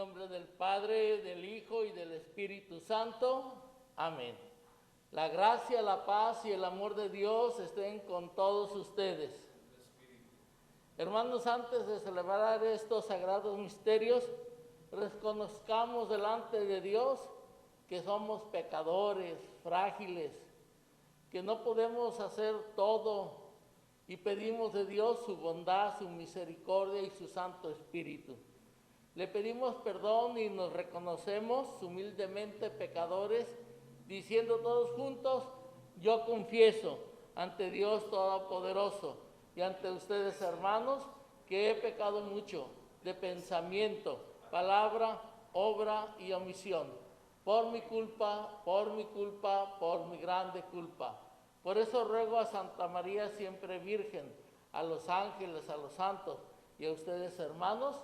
nombre del Padre, del Hijo y del Espíritu Santo. Amén. La gracia, la paz y el amor de Dios estén con todos ustedes. Hermanos, antes de celebrar estos sagrados misterios, reconozcamos delante de Dios que somos pecadores, frágiles, que no podemos hacer todo y pedimos de Dios su bondad, su misericordia y su Santo Espíritu. Le pedimos perdón y nos reconocemos humildemente pecadores, diciendo todos juntos: yo confieso ante Dios Todopoderoso y ante ustedes, hermanos, que he pecado mucho de pensamiento, palabra, obra y omisión, por mi culpa, por mi grande culpa. Por eso ruego a Santa María siempre Virgen, a los ángeles, a los santos y a ustedes, hermanos,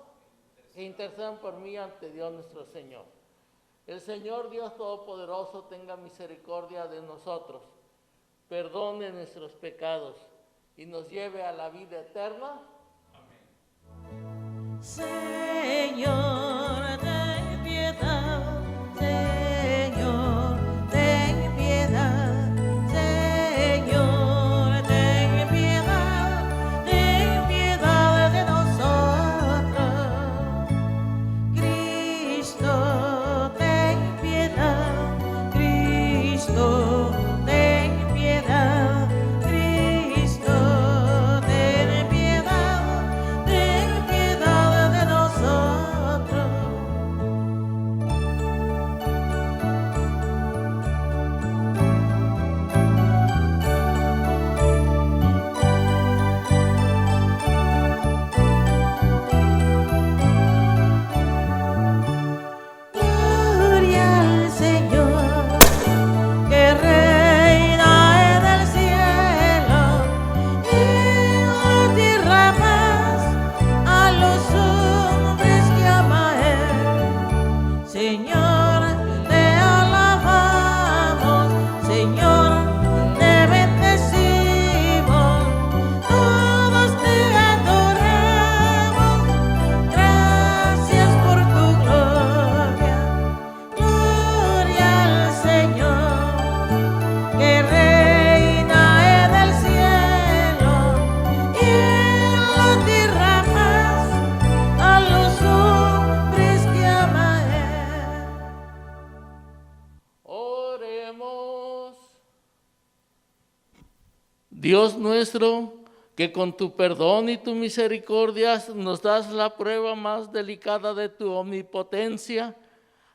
que intercedan por mí ante Dios nuestro Señor. El Señor Dios Todopoderoso tenga misericordia de nosotros, perdone nuestros pecados y nos lleve a la vida eterna. Amén. Señor, ten piedad, Señor, ten piedad, Señor, ten piedad de nosotros. Cristo, ten piedad, Cristo, ten piedad, Cristo, ten piedad de nosotros. Gloria al Señor, que reina en el cielo y en la tierra paz a los hombres que ama Él. Señor, te alabamos, Señor, te bendecimos, todos te adoramos, gracias por tu gloria. Gloria al Señor, que reina en el cielo y en la tierra paz a los hombres que ama Él. Oremos. Dios nuestro, que con tu perdón y tu misericordia nos das la prueba más delicada de tu omnipotencia,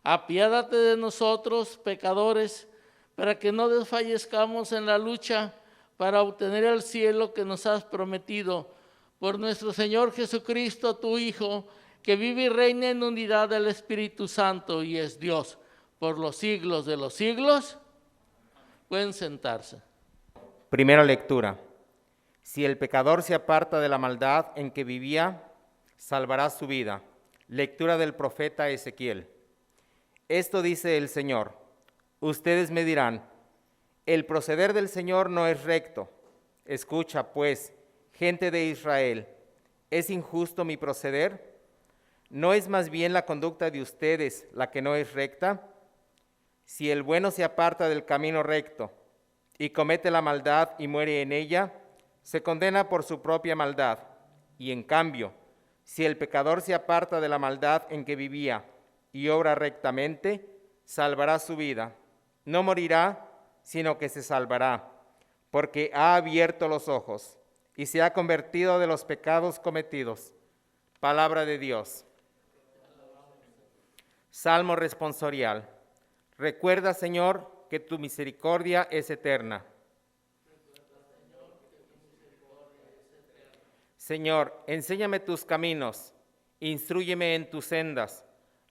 apiádate de nosotros, pecadores, para que no desfallezcamos en la lucha para obtener el cielo que nos has prometido. Por nuestro Señor Jesucristo, tu Hijo, que vive y reina en unidad del Espíritu Santo y es Dios por los siglos de los siglos. Pueden sentarse. Primera lectura. Si el pecador se aparta de la maldad en que vivía, salvará su vida. Lectura del profeta Ezequiel. Esto dice el Señor: ustedes me dirán, el proceder del Señor no es recto. Escucha, pues, gente de Israel, ¿es injusto mi proceder? ¿No es más bien la conducta de ustedes la que no es recta? Si el bueno se aparta del camino recto y comete la maldad y muere en ella, se condena por su propia maldad. Y en cambio, si el pecador se aparta de la maldad en que vivía y obra rectamente, salvará su vida. No morirá, sino que se salvará, porque ha abierto los ojos y se ha convertido de los pecados cometidos. Palabra de Dios. Salmo responsorial. Recuerda, Señor, que tu misericordia es eterna. Señor, enséñame tus caminos, instrúyeme en tus sendas,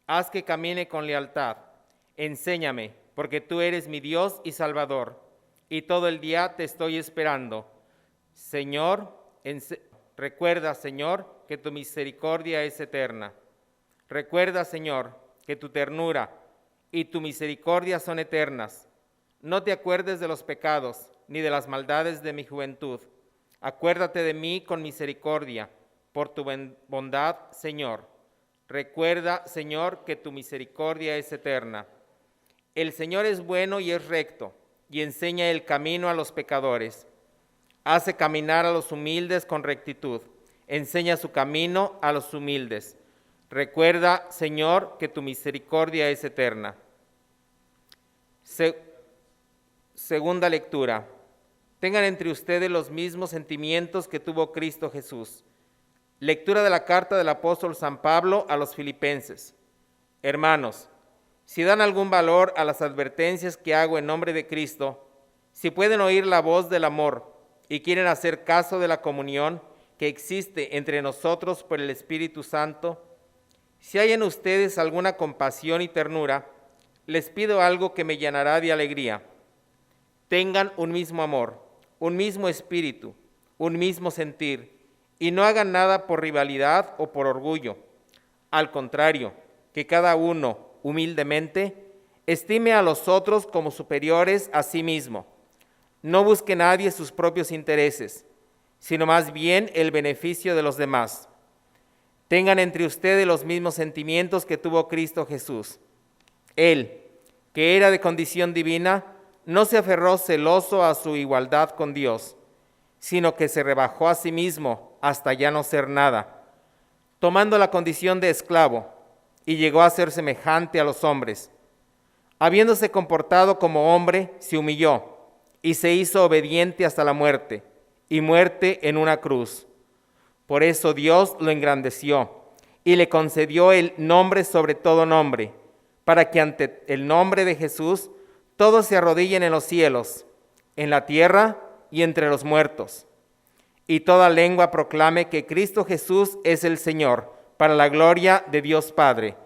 haz que camine con lealtad. Enséñame, porque tú eres mi Dios y Salvador, y todo el día te estoy esperando. Señor, recuerda, Señor, que tu misericordia es eterna. Recuerda, Señor, que tu ternura y tu misericordia son eternas. No te acuerdes de los pecados, ni de las maldades de mi juventud. Acuérdate de mí con misericordia, por tu bondad, Señor. Recuerda, Señor, que tu misericordia es eterna. El Señor es bueno y es recto, y enseña el camino a los pecadores. Hace caminar a los humildes con rectitud. Enseña su camino a los humildes. Recuerda, Señor, que tu misericordia es eterna. Segunda lectura. Tengan entre ustedes los mismos sentimientos que tuvo Cristo Jesús. Lectura de la carta del apóstol San Pablo a los Filipenses. Hermanos, si dan algún valor a las advertencias que hago en nombre de Cristo, si pueden oír la voz del amor y quieren hacer caso de la comunión que existe entre nosotros por el Espíritu Santo, si hay en ustedes alguna compasión y ternura, les pido algo que me llenará de alegría. Tengan un mismo amor, un mismo espíritu, un mismo sentir, y no hagan nada por rivalidad o por orgullo. Al contrario, que cada uno, humildemente, estime a los otros como superiores a sí mismo. No busque nadie sus propios intereses, sino más bien el beneficio de los demás. Tengan entre ustedes los mismos sentimientos que tuvo Cristo Jesús. Él, que era de condición divina, no se aferró celoso a su igualdad con Dios, sino que se rebajó a sí mismo hasta ya no ser nada, tomando la condición de esclavo, y llegó a ser semejante a los hombres. Habiéndose comportado como hombre, se humilló, y se hizo obediente hasta la muerte, y muerte en una cruz. Por eso Dios lo engrandeció, y le concedió el nombre sobre todo nombre, para que ante el nombre de Jesús todos se arrodillen en los cielos, en la tierra y entre los muertos, y toda lengua proclame que Cristo Jesús es el Señor, para la gloria de Dios Padre.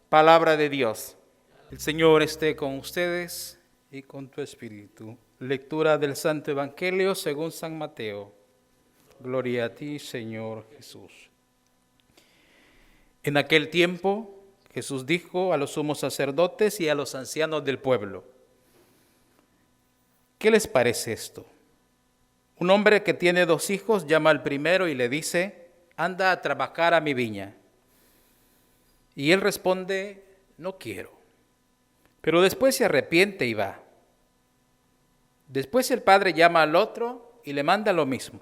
Palabra de Dios. El Señor esté con ustedes y con tu espíritu. Lectura del Santo Evangelio según San Mateo. Gloria a ti, Señor Jesús. En aquel tiempo, Jesús dijo a los sumos sacerdotes y a los ancianos del pueblo: ¿qué les parece esto? Un hombre que tiene 2 hijos llama al primero y le dice: anda a trabajar a mi viña. Y él responde: no quiero. Pero después se arrepiente y va. Después el padre llama al otro y le manda lo mismo.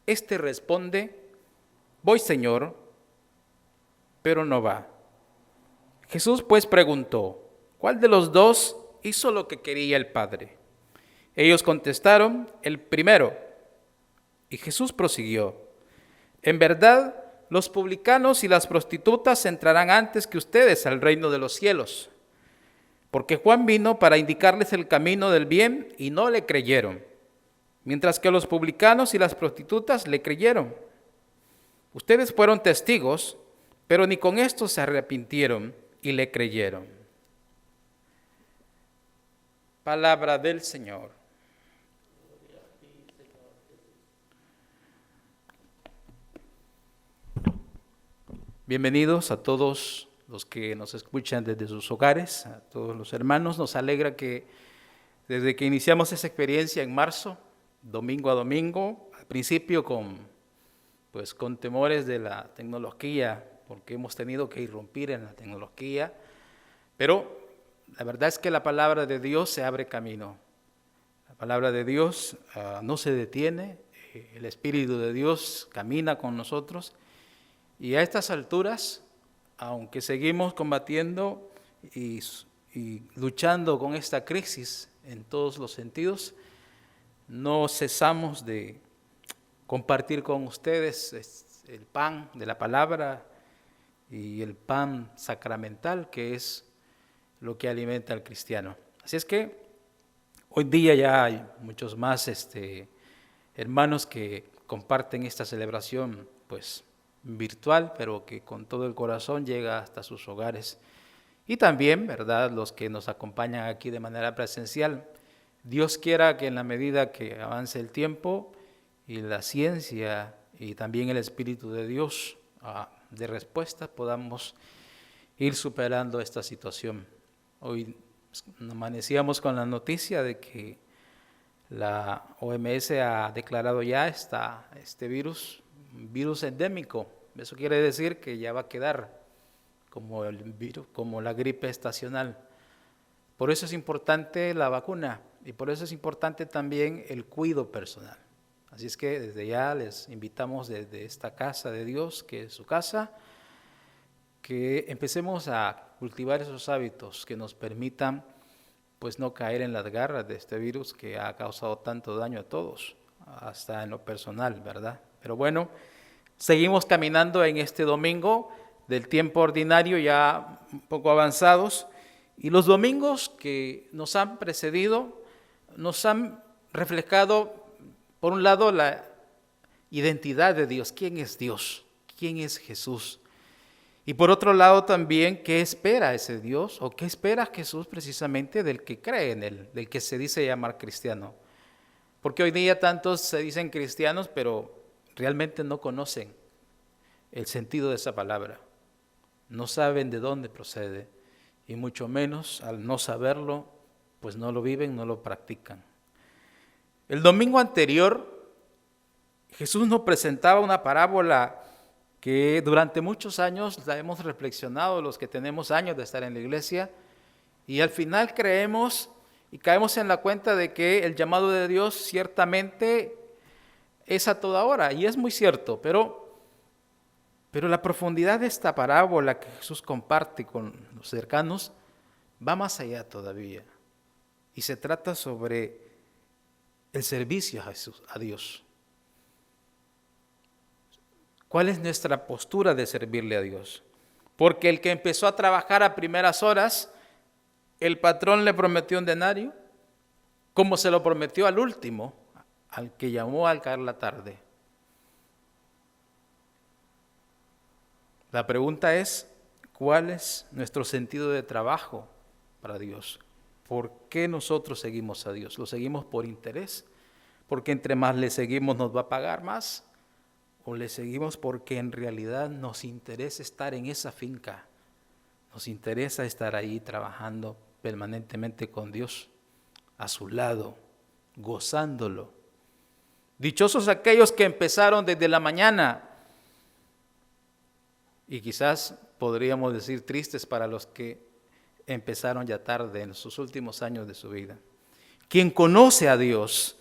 Este responde: voy, Señor, pero no va. Jesús pues preguntó: ¿cuál de los 2 hizo lo que quería el padre? Ellos contestaron: el primero. Y Jesús prosiguió: en verdad, los publicanos y las prostitutas entrarán antes que ustedes al reino de los cielos. Porque Juan vino para indicarles el camino del bien y no le creyeron, mientras que los publicanos y las prostitutas le creyeron. Ustedes fueron testigos, pero ni con esto se arrepintieron y le creyeron. Palabra del Señor. Bienvenidos a todos los que nos escuchan desde sus hogares, a todos los hermanos. Nos alegra que desde que iniciamos esa experiencia en marzo, domingo a domingo, al principio con temores de la tecnología, porque hemos tenido que irrumpir en la tecnología, pero la verdad es que la palabra de Dios se abre camino. La palabra de Dios no se detiene, el Espíritu de Dios camina con nosotros. Y a estas alturas, aunque seguimos combatiendo y luchando con esta crisis en todos los sentidos, no cesamos de compartir con ustedes el pan de la palabra y el pan sacramental, que es lo que alimenta al cristiano. Así es que hoy día ya hay muchos más hermanos que comparten esta celebración, virtual, pero que con todo el corazón llega hasta sus hogares. Y también, ¿verdad?, los que nos acompañan aquí de manera presencial. Dios quiera que en la medida que avance el tiempo y la ciencia y también el Espíritu de Dios de respuesta, podamos ir superando esta situación. Hoy amanecíamos con la noticia de que la OMS ha declarado ya este virus endémico. Eso quiere decir que ya va a quedar como el virus, como la gripe estacional. Por eso es importante la vacuna y por eso es importante también el cuidado personal. Así es que desde ya les invitamos desde esta casa de Dios, que es su casa, que empecemos a cultivar esos hábitos que nos permitan pues no caer en las garras de este virus que ha causado tanto daño a todos, hasta en lo personal, ¿verdad? Pero bueno, seguimos caminando en este domingo del tiempo ordinario, ya un poco avanzados, y los domingos que nos han precedido nos han reflejado, por un lado, la identidad de Dios. ¿Quién es Dios? ¿Quién es Jesús? Y por otro lado también, ¿qué espera ese Dios? ¿O qué espera Jesús precisamente del que cree en Él, del que se dice llamar cristiano? Porque hoy día tantos se dicen cristianos, pero realmente no conocen el sentido de esa palabra. No saben de dónde procede y mucho menos al no saberlo, pues no lo viven, no lo practican. El domingo anterior, Jesús nos presentaba una parábola que durante muchos años la hemos reflexionado, los que tenemos años de estar en la iglesia, y al final creemos y caemos en la cuenta de que el llamado de Dios ciertamente es a toda hora, y es muy cierto, pero la profundidad de esta parábola que Jesús comparte con los cercanos va más allá todavía, y se trata sobre el servicio a Jesús, a Dios. ¿Cuál es nuestra postura de servirle a Dios? Porque el que empezó a trabajar a primeras horas, el patrón le prometió un denario, como se lo prometió al último, al que llamó al caer la tarde. La pregunta es, ¿cuál es nuestro sentido de trabajo para Dios? ¿Por qué nosotros seguimos a Dios? ¿Lo seguimos por interés? ¿Porque entre más le seguimos nos va a pagar más? ¿O le seguimos porque en realidad nos interesa estar en esa finca? Nos interesa estar ahí trabajando permanentemente con Dios, a su lado, gozándolo. Dichosos aquellos que empezaron desde la mañana, y quizás podríamos decir tristes para los que empezaron ya tarde en sus últimos años de su vida. Quien conoce a Dios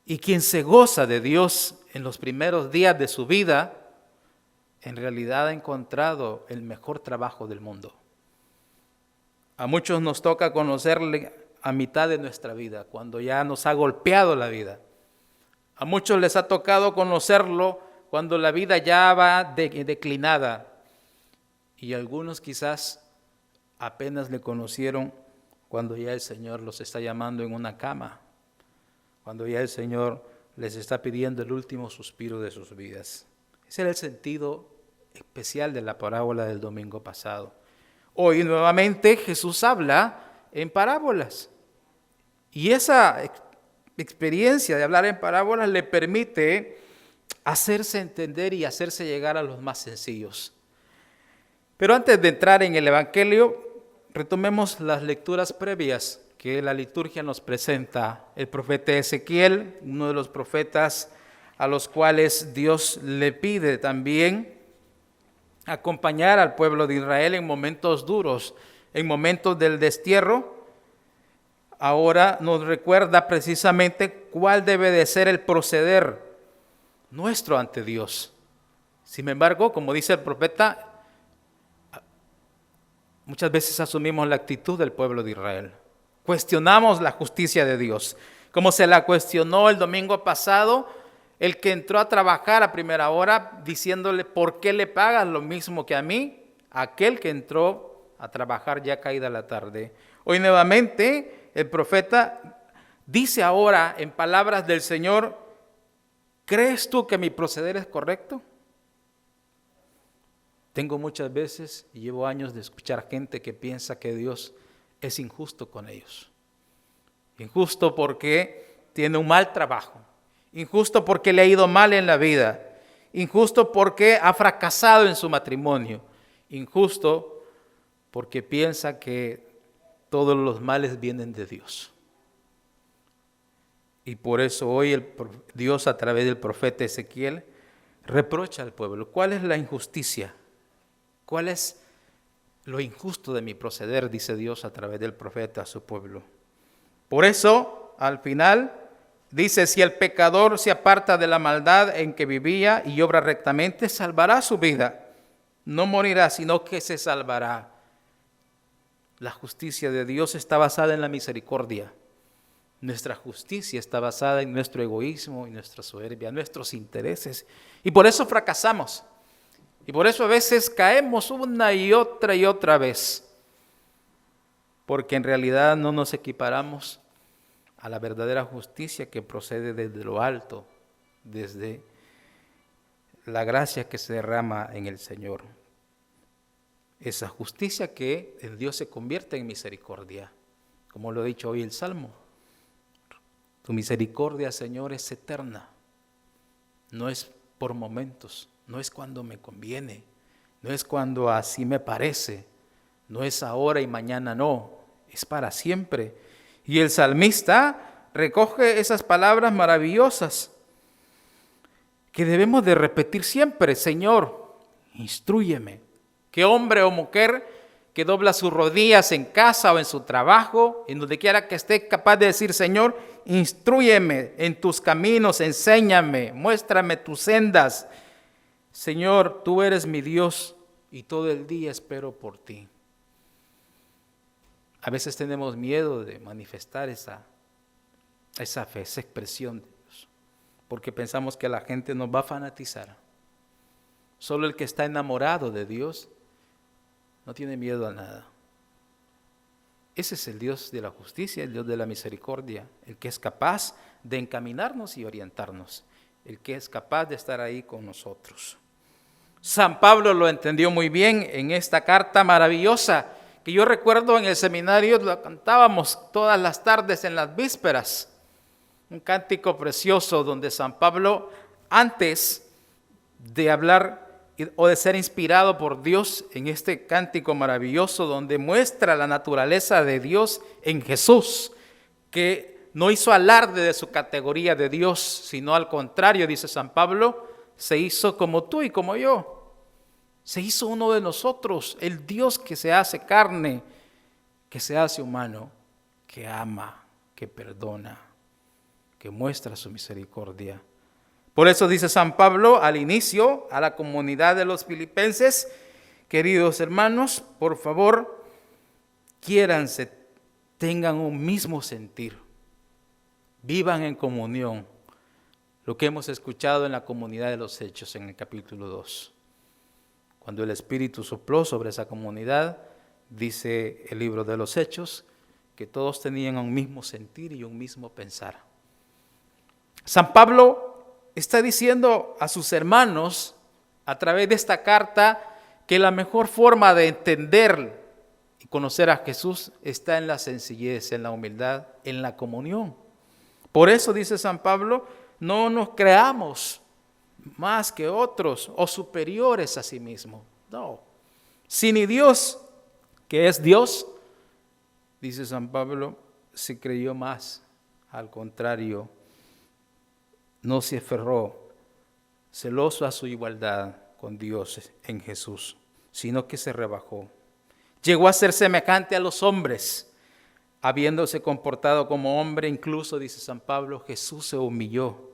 y quien se goza de Dios en los primeros días de su vida, en realidad ha encontrado el mejor trabajo del mundo. A muchos nos toca conocerle a mitad de nuestra vida, cuando ya nos ha golpeado la vida. A muchos les ha tocado conocerlo cuando la vida ya va declinada. Y algunos quizás apenas le conocieron cuando ya el Señor los está llamando en una cama, cuando ya el Señor les está pidiendo el último suspiro de sus vidas. Ese era el sentido especial de la parábola del domingo pasado. Hoy nuevamente Jesús habla en parábolas. Y esa experiencia de hablar en parábolas le permite hacerse entender y hacerse llegar a los más sencillos. Pero antes de entrar en el Evangelio, retomemos las lecturas previas que la liturgia nos presenta. El profeta Ezequiel, uno de los profetas a los cuales Dios le pide también acompañar al pueblo de Israel en momentos duros, en momentos del destierro. Ahora nos recuerda precisamente cuál debe de ser el proceder nuestro ante Dios. Sin embargo, como dice el profeta, muchas veces asumimos la actitud del pueblo de Israel. Cuestionamos la justicia de Dios, como se la cuestionó el domingo pasado el que entró a trabajar a primera hora diciéndole, ¿por qué le pagas lo mismo que a mí? Aquel que entró a trabajar ya caída la tarde. Hoy nuevamente el profeta dice ahora en palabras del Señor, ¿crees tú que mi proceder es correcto? Tengo muchas veces y llevo años de escuchar gente que piensa que Dios es injusto con ellos. Injusto porque tiene un mal trabajo. Injusto porque le ha ido mal en la vida. Injusto porque ha fracasado en su matrimonio. Injusto porque piensa que todos los males vienen de Dios. Y por eso hoy Dios a través del profeta Ezequiel reprocha al pueblo. ¿Cuál es la injusticia? ¿Cuál es lo injusto de mi proceder, dice Dios a través del profeta a su pueblo. Por eso, al final, dice, si el pecador se aparta de la maldad en que vivía y obra rectamente, salvará su vida. No morirá, sino que se salvará. La justicia de Dios está basada en la misericordia. Nuestra justicia está basada en nuestro egoísmo y nuestra soberbia, nuestros intereses. Y por eso fracasamos. Y por eso a veces caemos una y otra vez. Porque en realidad no nos equiparamos a la verdadera justicia que procede desde lo alto, desde la gracia que se derrama en el Señor. Esa justicia que en Dios se convierte en misericordia, como lo ha dicho hoy el Salmo. Tu misericordia, Señor, es eterna. No es por momentos, no es cuando me conviene, no es cuando así me parece, no es ahora y mañana no, es para siempre. Y el salmista recoge esas palabras maravillosas que debemos de repetir siempre. Señor, instrúyeme. Que hombre o mujer que dobla sus rodillas en casa o en su trabajo, en donde quiera que esté, capaz de decir, Señor, instrúyeme en tus caminos, enséñame, muéstrame tus sendas. Señor, tú eres mi Dios y todo el día espero por ti. A veces tenemos miedo de manifestar esa fe, esa expresión de Dios, porque pensamos que la gente nos va a fanatizar. Solo el que está enamorado de Dios no tiene miedo a nada. Ese es el Dios de la justicia, el Dios de la misericordia, el que es capaz de encaminarnos y orientarnos, el que es capaz de estar ahí con nosotros. San Pablo lo entendió muy bien en esta carta maravillosa, que yo recuerdo en el seminario la cantábamos todas las tardes en las vísperas. Un cántico precioso donde San Pablo, antes de hablar o de ser inspirado por Dios en este cántico maravilloso donde muestra la naturaleza de Dios en Jesús, que no hizo alarde de su categoría de Dios, sino al contrario, dice San Pablo, se hizo como tú y como yo. Se hizo uno de nosotros, el Dios que se hace carne, que se hace humano, que ama, que perdona, que muestra su misericordia. Por eso dice San Pablo al inicio a la comunidad de los filipenses, queridos hermanos, por favor, quiéranse, tengan un mismo sentir, vivan en comunión, lo que hemos escuchado en la comunidad de los Hechos en el capítulo 2. Cuando el Espíritu sopló sobre esa comunidad, dice el libro de los Hechos, que todos tenían un mismo sentir y un mismo pensar. San Pablo está diciendo a sus hermanos a través de esta carta que la mejor forma de entender y conocer a Jesús está en la sencillez, en la humildad, en la comunión. Por eso dice San Pablo, no nos creamos más que otros o superiores a sí mismos. No. Si ni Dios, que es Dios, dice San Pablo, se creyó más. Al contrario, no se aferró celoso a su igualdad con Dios en Jesús, sino que se rebajó. Llegó a ser semejante a los hombres, habiéndose comportado como hombre, incluso, dice San Pablo, Jesús se humilló,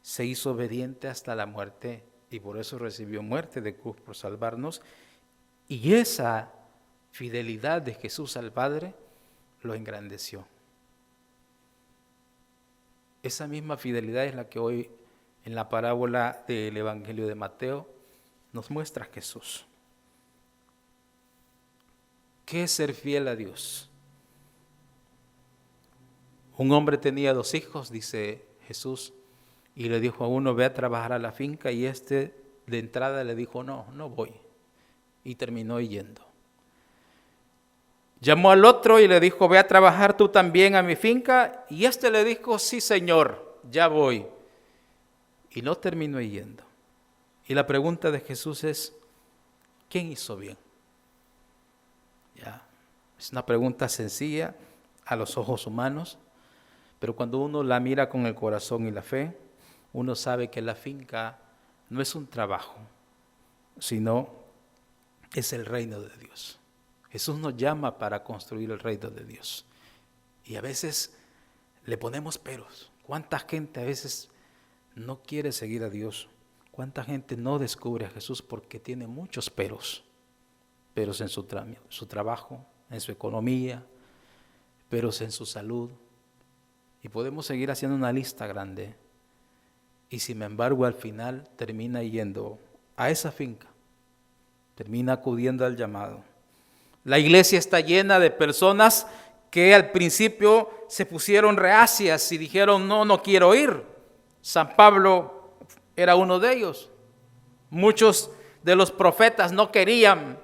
se hizo obediente hasta la muerte y por eso recibió muerte de cruz por salvarnos. Y esa fidelidad de Jesús al Padre lo engrandeció. Esa misma fidelidad es la que hoy en la parábola del Evangelio de Mateo nos muestra Jesús. ¿Qué es ser fiel a Dios? Un hombre tenía 2 hijos, dice Jesús, y le dijo a uno, ve a trabajar a la finca, y de entrada le dijo, no voy, y terminó yendo. Llamó al otro y le dijo, ve a trabajar tú también a mi finca, y le dijo, sí señor, ya voy, y no terminó yendo. Y la pregunta de Jesús es, ¿quién hizo bien? Ya, es una pregunta sencilla a los ojos humanos, pero cuando uno la mira con el corazón y la fe, uno sabe que la finca no es un trabajo, sino es el reino de Dios. Jesús nos llama para construir el reino de Dios. Y a veces le ponemos peros. ¿Cuánta gente a veces no quiere seguir a Dios? ¿Cuánta gente no descubre a Jesús porque tiene muchos peros? Peros en su trabajo, en su economía, peros en su salud. Y podemos seguir haciendo una lista grande. Y sin embargo al final termina yendo a esa finca, termina acudiendo al llamado. La iglesia está llena de personas que al principio se pusieron reacias y dijeron, no quiero ir. San Pablo era uno de ellos. Muchos de los profetas no querían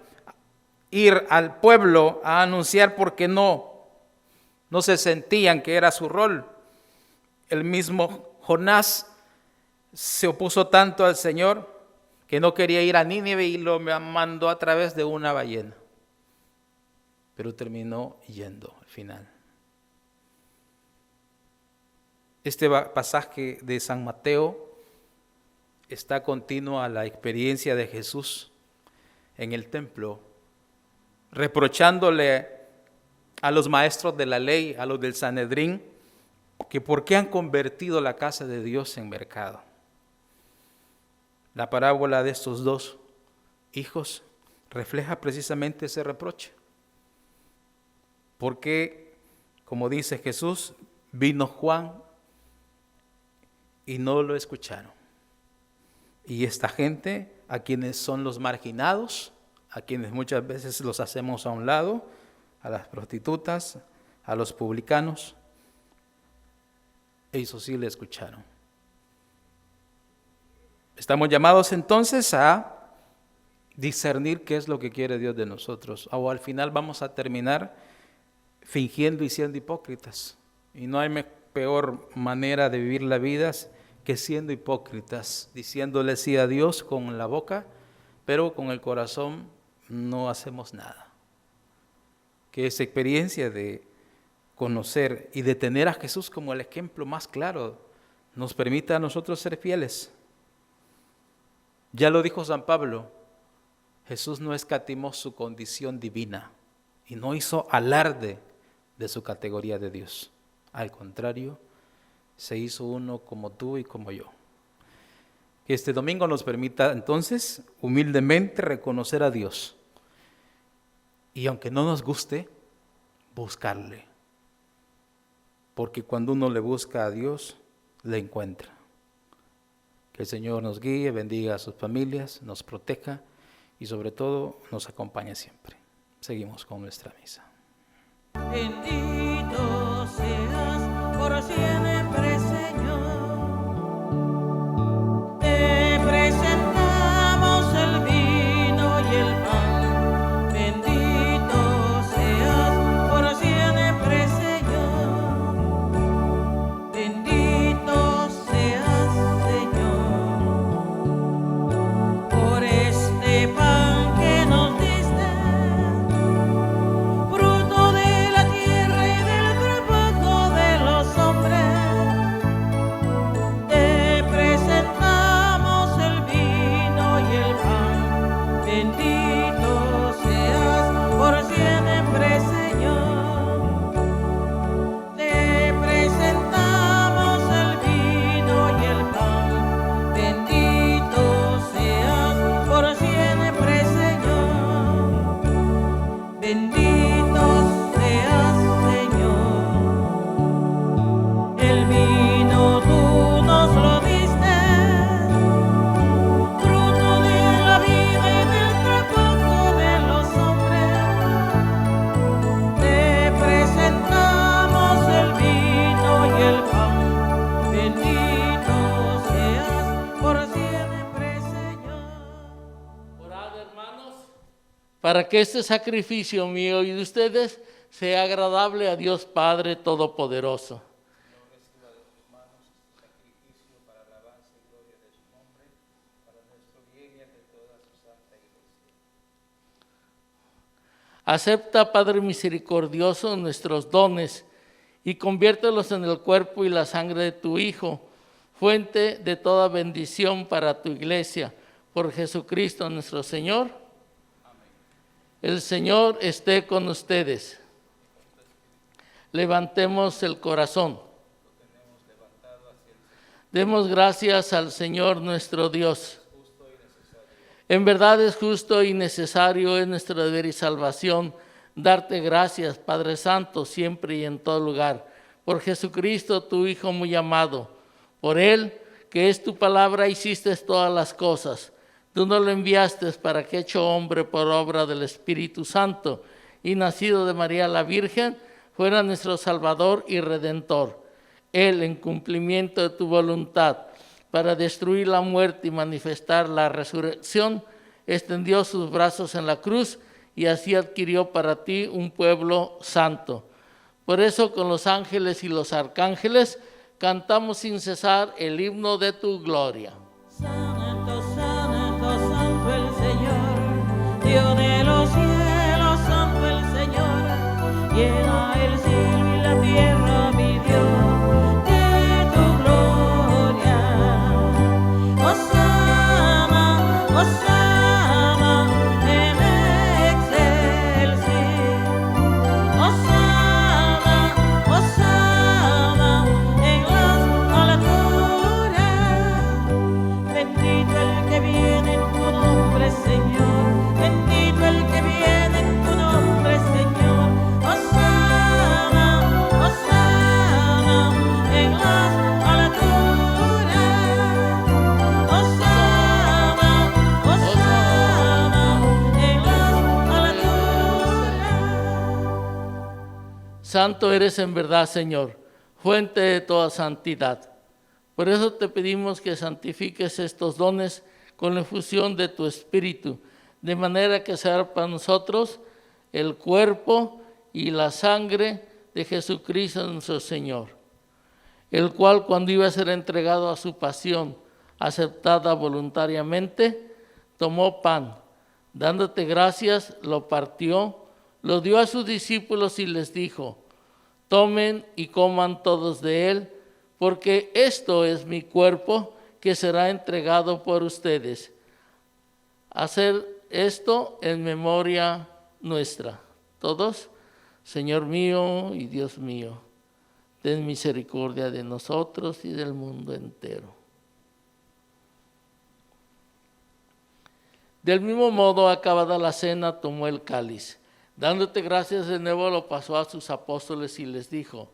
ir al pueblo a anunciar porque no se sentían que era su rol. El mismo Jonás se opuso tanto al Señor que no quería ir a Nínive y lo mandó a través de una ballena. Pero terminó yendo al final. Este pasaje de San Mateo está continuo a la experiencia de Jesús en el templo, reprochándole a los maestros de la ley, a los del Sanedrín, que por qué han convertido la casa de Dios en mercado. La parábola de estos dos hijos refleja precisamente ese reproche. Porque, como dice Jesús, vino Juan y no lo escucharon. Y esta gente, a quienes son los marginados, a quienes muchas veces los hacemos a un lado, a las prostitutas, a los publicanos, ellos sí le escucharon. Estamos llamados entonces a discernir qué es lo que quiere Dios de nosotros. O al final vamos a terminar fingiendo y siendo hipócritas. Y no hay peor manera de vivir la vida que siendo hipócritas, diciéndole sí a Dios con la boca, pero con el corazón no hacemos nada. Que esa experiencia de conocer y de tener a Jesús como el ejemplo más claro nos permita a nosotros ser fieles. Ya lo dijo San Pablo, Jesús no escatimó su condición divina y no hizo alarde de su categoría de Dios. Al contrario, se hizo uno como tú y como yo. Que este domingo nos permita entonces humildemente reconocer a Dios y aunque no nos guste, buscarle. Porque cuando uno le busca a Dios, le encuentra. Que el Señor nos guíe, bendiga a sus familias, nos proteja y sobre todo nos acompañe siempre. Seguimos con nuestra misa. Bendito seas por siempre, Señor. Te presentamos el vino y el pan. Bendito seas por siempre, Señor. Bendito seas, Señor, por este pan que nos diste, fruto de la tierra y del trabajo de los hombres. Te presentamos el vino y el pan. Bendito seas por siempre, Señor. Te presentamos el vino y el pan. Bendito seas por siempre, Señor. Bendito seas, Señor. El vino tú nos lo diste, fruto de la vida y del trabajo de los hombres. Te presentamos el vino y el pan. Bendito seas por siempre, Señor. Orad, hermanos, para que este sacrificio mío y de ustedes sea agradable a Dios Padre Todopoderoso. Acepta, Padre misericordioso, nuestros dones y conviértelos en el cuerpo y la sangre de tu Hijo, fuente de toda bendición para tu iglesia, por Jesucristo nuestro Señor. El Señor esté con ustedes. Levantemos el corazón. Demos gracias al Señor nuestro Dios. En verdad es justo y necesario, es nuestro deber y salvación, darte gracias, Padre Santo, siempre y en todo lugar, por Jesucristo, tu Hijo muy amado. Por Él, que es tu palabra, hiciste todas las cosas. Tú nos lo enviaste para que, hecho hombre por obra del Espíritu Santo y nacido de María la Virgen, fuera nuestro Salvador y Redentor. Él, en cumplimiento de tu voluntad, para destruir la muerte y manifestar la resurrección, extendió sus brazos en la cruz y así adquirió para ti un pueblo santo. Por eso, con los ángeles y los arcángeles, cantamos sin cesar el himno de tu gloria. Santo, santo, santo el Señor, Dios de los cielos, santo el Señor, llena el cielo y la tierra, mi Dios, de tu gloria. Hosana, hosana, en excelsis. Hosana, hosana, en las alturas. Bendito el que viene en tu nombre, Señor. Bendito el que viene en tu nombre, Señor. Hosana, hosana, en las alturas. Hosana, hosana, en las alturas. Santo eres en verdad, Señor, fuente de toda santidad. Por eso te pedimos que santifiques estos dones con la efusión de tu Espíritu, de manera que sea para nosotros el cuerpo y la sangre de Jesucristo nuestro Señor, el cual, cuando iba a ser entregado a su pasión, aceptada voluntariamente, tomó pan, dándote gracias, lo partió, lo dio a sus discípulos y les dijo: tomen y coman todos de él, porque esto es mi cuerpo que será entregado por ustedes. Hacer esto en memoria nuestra. Todos, Señor mío y Dios mío, ten misericordia de nosotros y del mundo entero. Del mismo modo, acabada la cena, tomó el cáliz. Dándote gracias de nuevo, lo pasó a sus apóstoles y les dijo: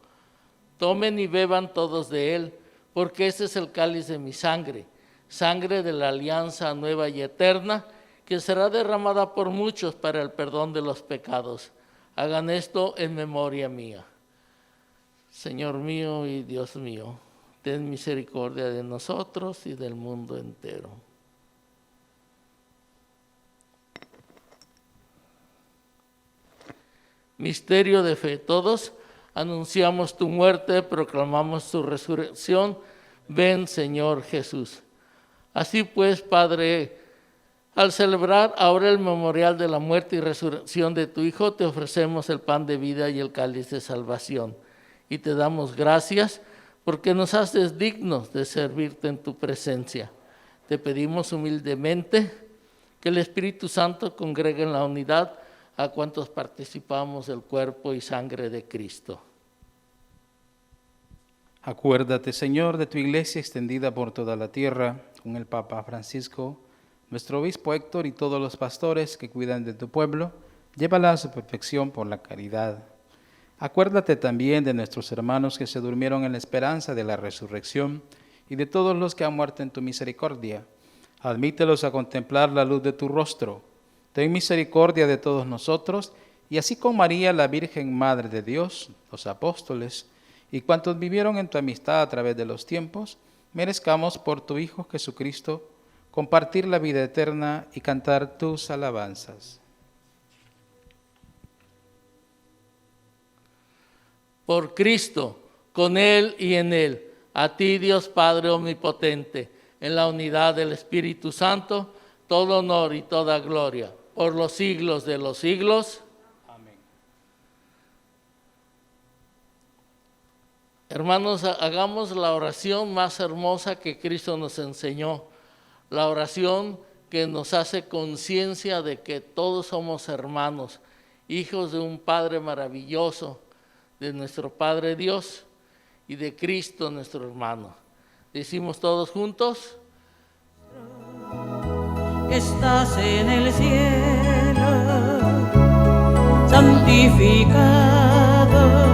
tomen y beban todos de él, porque este es el cáliz de mi sangre, sangre de la alianza nueva y eterna, que será derramada por muchos para el perdón de los pecados. Hagan esto en memoria mía. Señor mío y Dios mío, ten misericordia de nosotros y del mundo entero. Misterio de fe. Todos anunciamos tu muerte, proclamamos tu resurrección. Ven, Señor Jesús. Así pues, Padre, al celebrar ahora el memorial de la muerte y resurrección de tu Hijo, te ofrecemos el pan de vida y el cáliz de salvación. Y te damos gracias porque nos haces dignos de servirte en tu presencia. Te pedimos humildemente que el Espíritu Santo congregue en la unidad a cuantos participamos del cuerpo y sangre de Cristo. Acuérdate, Señor, de tu iglesia extendida por toda la tierra, con el Papa Francisco, nuestro obispo Héctor y todos los pastores que cuidan de tu pueblo. Llévala a su perfección por la caridad. Acuérdate también de nuestros hermanos que se durmieron en la esperanza de la resurrección y de todos los que han muerto en tu misericordia. Admítelos a contemplar la luz de tu rostro. Ten misericordia de todos nosotros, y así con María, la Virgen Madre de Dios, los apóstoles, y cuantos vivieron en tu amistad a través de los tiempos, merezcamos por tu Hijo Jesucristo compartir la vida eterna y cantar tus alabanzas. Por Cristo, con Él y en Él, a ti, Dios Padre omnipotente, en la unidad del Espíritu Santo, todo honor y toda gloria, por los siglos de los siglos. Amén. Hermanos, hagamos la oración más hermosa que Cristo nos enseñó, la oración que nos hace conciencia de que todos somos hermanos, hijos de un Padre maravilloso, de nuestro Padre Dios y de Cristo nuestro hermano. Decimos todos juntos: que estás en el cielo, santificado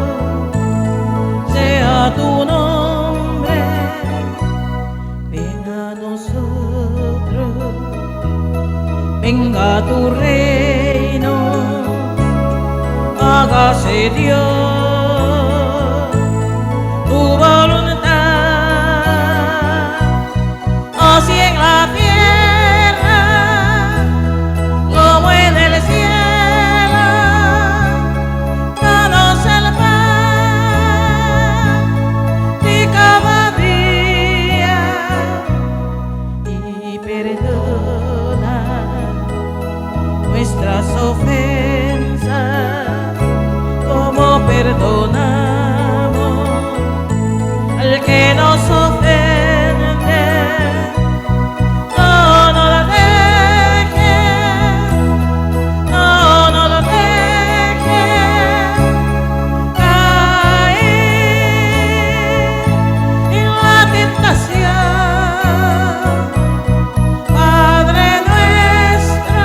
sea tu nombre, venga a nosotros, venga tu reino, hágase Dios tu voluntad, así en la tierra como en el cielo. Danos el pan de cada día y perdona nuestras ofensas como perdonamos al que nos ofende. No nos dejes, no nos dejes caer en la tentación, Padre nuestro,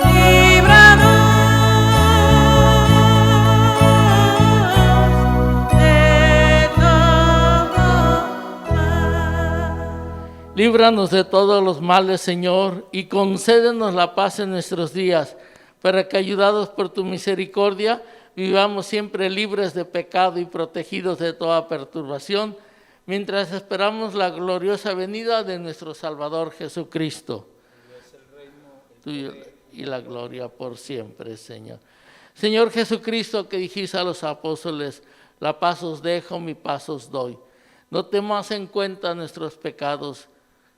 líbranos de todo mal. Líbranos de todos los males, Señor, y concédenos la paz en nuestros días, para que, ayudados por tu misericordia, vivamos siempre libres de pecado y protegidos de toda perturbación, mientras esperamos la gloriosa venida de nuestro Salvador Jesucristo. Tuyo y la gloria por siempre, Señor. Señor Jesucristo, que dijiste a los apóstoles: la paz os dejo, mi paz os doy. No tomas en cuenta nuestros pecados,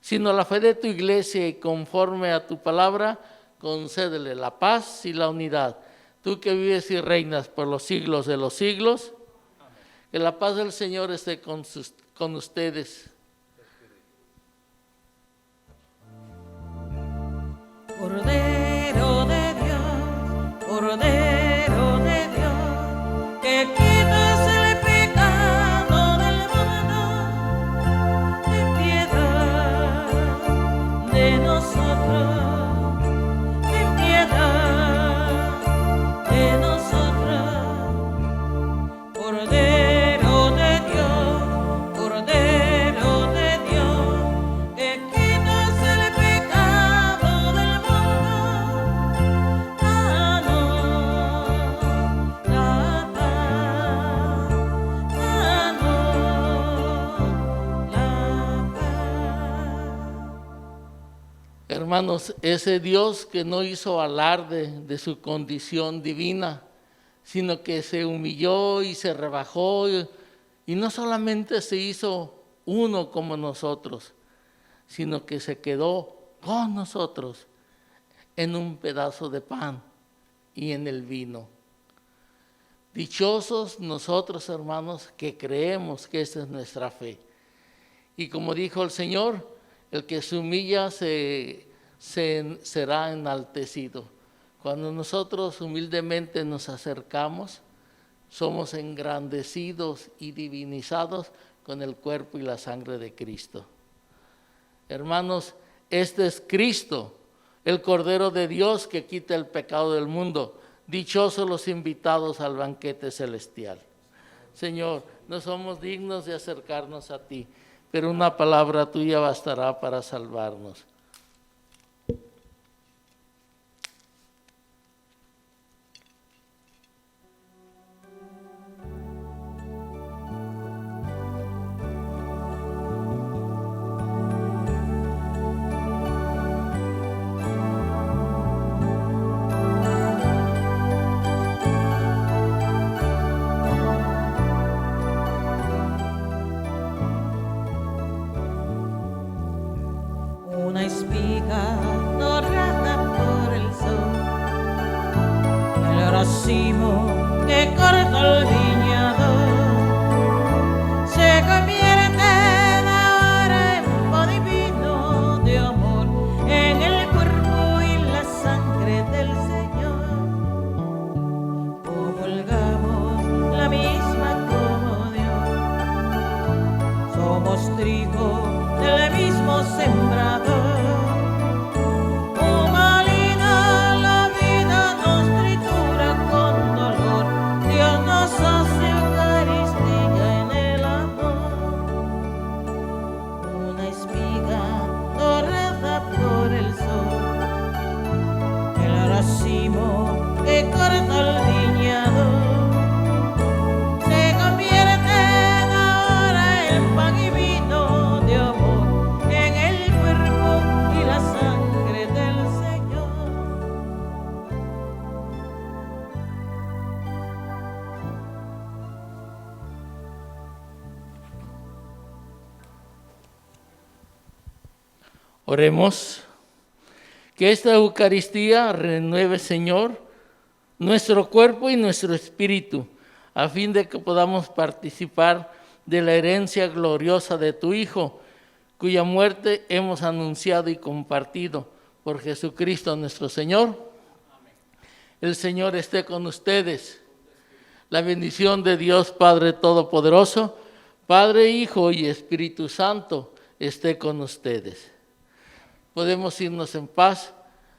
sino la fe de tu iglesia, y conforme a tu palabra, concédele la paz y la unidad. Tú que vives y reinas por los siglos de los siglos, que la paz del Señor esté con ustedes. Cordero de Dios, que quitas el pecado del mundo, ten piedad de nosotros, ten piedad de nosotros. Cordero de Dios, que quitas el pecado del mundo, danos la paz, danos la paz. Hermanos, ese Dios que no hizo alarde de su condición divina, sino que se humilló y se rebajó, y no solamente se hizo uno como nosotros, sino que se quedó con nosotros en un pedazo de pan y en el vino. Dichosos nosotros, hermanos, que creemos que esa es nuestra fe. Y como dijo el Señor, el que se humilla será enaltecido. Cuando nosotros humildemente nos acercamos, somos engrandecidos y divinizados con el cuerpo y la sangre de Cristo. Hermanos, este es Cristo, el Cordero de Dios que quita el pecado del mundo. Dichosos los invitados al banquete celestial. Señor, no somos dignos de acercarnos a ti, pero una palabra tuya bastará para salvarnos. Una espiga dorada por el sol, el racimo que corta el viñador se convierte hijo del mismo sembrador. Humanidad, la vida nos tritura con dolor. Dios nos hace Eucaristía en el amor. Una espiga dorada por el sol, el racimo que corta el viñador. Oremos. Que esta Eucaristía renueve, Señor, nuestro cuerpo y nuestro espíritu, a fin de que podamos participar de la herencia gloriosa de tu Hijo, cuya muerte hemos anunciado y compartido por Jesucristo nuestro Señor. Amén. El Señor esté con ustedes. La bendición de Dios Padre Todopoderoso, Padre, Hijo y Espíritu Santo, esté con ustedes. Podemos irnos en paz.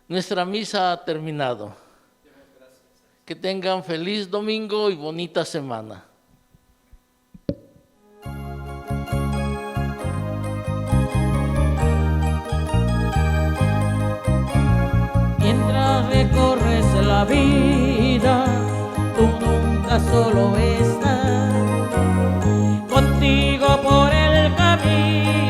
Nuestra misa ha terminado. Que tengan feliz domingo y bonita semana. Mientras recorres la vida, tú nunca solo estás contigo por el camino.